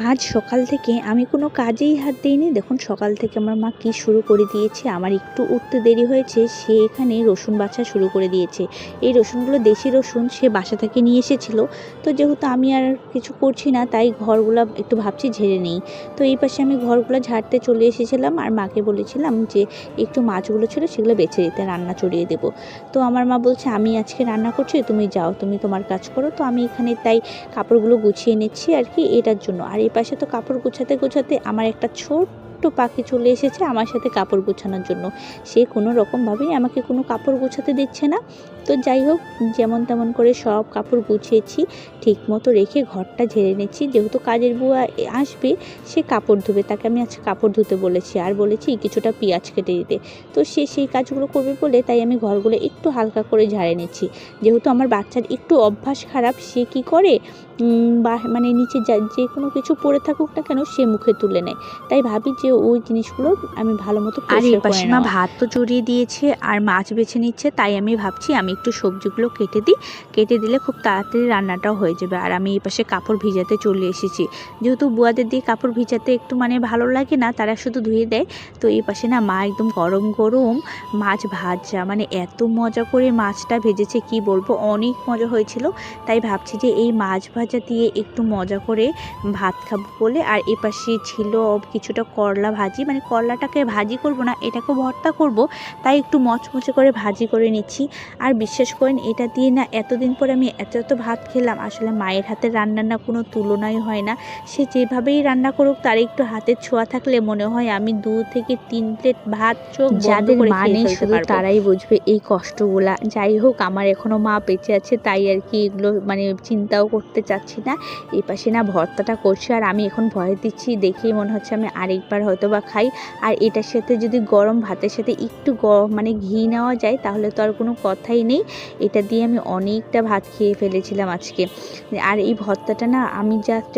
আজ সকাল থেকে আমি কোনো কাজেই হাত দিইনি। দেখুন সকাল থেকে আমার মা কি শুরু করে দিয়েছে। আমার একটু উঠতে দেরি হয়েছে, সে এখানে রসুন বাছা শুরু করে দিয়েছে। এই রসুনগুলো দেশি রসুন, সে বাসা থেকে নিয়ে এসেছিল। তো যেহেতু আমি আর কিছু করছি না, তাই ঘরগুলো একটু ভাবছি ঝেড়ে নেই। তো এই পাশে আমি ঘরগুলো ঝাড়তে চলে এসেছিলাম, আর মাকে বলেছিলাম যে একটু মাছগুলো ছিল সেগুলো বেছে দিতে, রান্না চড়িয়ে দেবো। তো আমার মা বলছে আমি আজকে রান্না করছি, তুমি যাও, তুমি তোমার কাজ করো। তো আমি এখানে তাই কাপড়গুলো গুছিয়ে নিচ্ছি আর কি, এটার জন্য। আর এই পাশে তো কাপড় গোছাতে গোছাতে আমার একটা ছোট্ট পাখি চলে এসেছে আমার সাথে কাপড় গোছানোর জন্য। সে কোনো রকমভাবেই আমাকে কোনো কাপড় গোছাতে দিচ্ছে না। তো যাই হোক, যেমন তেমন করে সব কাপড় গুছিয়েছি, ঠিক মতো রেখে ঘরটা ঝেড়ে নিচ্ছি। যেহেতু কাজের বুয়া আসবে, সে কাপড় ধুবে, তাকে আমি আজকে কাপড় ধুতে বলেছি, আর বলেছি কিছুটা পেঁয়াজ কেটে দিতে। তো সে সেই কাজগুলো করবে বলে তাই আমি ঘরগুলো একটু হালকা করে ঝাড়ে নিচ্ছি। যেহেতু আমার বাচ্চার একটু অভ্যাস খারাপ, সে কি করে বা মানে নিচে যে কোনো কিছু পড়ে থাকুক না কেন, সে মুখে তুলে নেয়। তাই ভাবি যে ওই জিনিসগুলো আমি ভালো মতো পরিষ্কার করে নেব। ভাত তো চড়িয়ে দিয়েছে আর মাছ বেছে নিচ্ছে, তাই আমি ভাবছি আমি একটু সবজিগুলো কেটে দিই, কেটে দিলে খুব তাড়াতাড়ি রান্নাটাও হয়ে যাবে। আর আমি এই পাশে কাপড় ভিজাতে চলে এসেছি। যেহেতু বুয়াদের দিয়ে কাপড় ভিজাতে একটু ভালো লাগে না, তারা শুধু ধুয়ে দেয়। তো এই পাশে না মা একদম গরম গরম মাছ ভাজা, এত মজা করে মাছটা ভেজেছে কি বলবো, অনেক মজা হয়েছিল। তাই ভাবছি যে এই মাছ ভাজা দিয়ে একটু মজা করে ভাত খাবো বলে। আর এপাশে ছিল কিছুটা করলা ভাজি, করলাটাকে ভাজি করব না, এটাকে ভর্তা করব, তাই একটু মচমচে করে ভাজি করে নিচ্ছি। আর বিশ্বাস করেন, এটা দিয়ে না এতদিন পরে আমি এত ভাত খেলাম। আসলে মায়ের হাতের রান্নার না কোনো তুলনাই হয় না। সে যেভাবেই রান্না করুক, তার একটু হাতের ছোঁয়া থাকলে মনে হয় আমি 2 থেকে 3 প্লেট ভাত চোখ বন্ধ করে খেয়ে ফেলতে পারবো। তারাই বুঝবে এই কষ্টগুলা। যাই হোক, আমার এখনো মা বেঁচে আছে, তাই আর কি এগুলো চিন্তাও করতে চাচ্ছি না। এই পাশে না ভর্তাটা করছে, আর আমি এখন ভয় দিচ্ছি, দেখেই মনে হচ্ছে আমি আরেকবার হয়তো বা খাই। আর এটার সাথে যদি গরম ভাতের সাথে একটু ঘি নেওয়া যায়, তাহলে তো আর কোনো কথাই নেই। এটা দিয়ে আমি অনেকটা ভাত খেয়ে ফেলেছিলাম আজকে। আর এই ভর্তাটা না আমি জাস্ট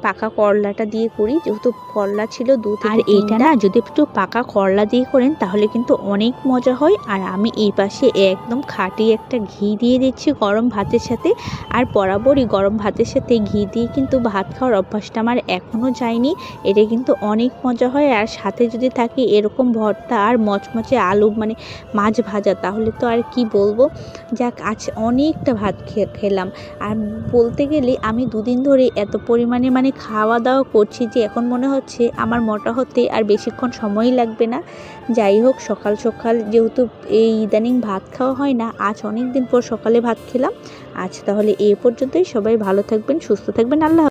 পাকা করলাটা দিয়ে করি, যেহেতু করলা ছিল 2 থেকে 3টা। এটা না যদি একটু পাকা করলা দিয়ে করেন, তাহলে কিন্তু অনেক মজা হয়। আর আমি এই পাশে একদম খাঁটি একটা ঘি দিয়ে দিচ্ছি গরম ভাতের সাথে। আর বরাবরই গরম ভাতের সাথে ঘি দিয়ে কিন্তু ভাত খাওয়ার অভ্যাসটা আমার এখনও যায়নি। এটা কিন্তু অনেক মজা হয়। আর সাথে যদি থাকে এরকম ভর্তা আর মচমচে আলু মাছ ভাজা, তাহলে তো আর কি বলবো। যাক, আজ অনেকটা ভাত খেলাম। আর বলতে গেলে আমি 2 দিন ধরে এত পরিমাণে খাওয়া দাওয়া করছি যে এখন মনে হচ্ছে আমার মোটা হতে আর বেশিক্ষণ সময়ই লাগবে না। যাই হোক, সকাল সকাল যেহেতু এই ইদানিং ভাত খাওয়া হয় না, আজ অনেক দিন পর সকালে ভাত খেলাম। আজ তাহলে এ পর্যন্তই। সবাই ভালো থাকবেন, সুস্থ থাকবেন। আল্লাহ।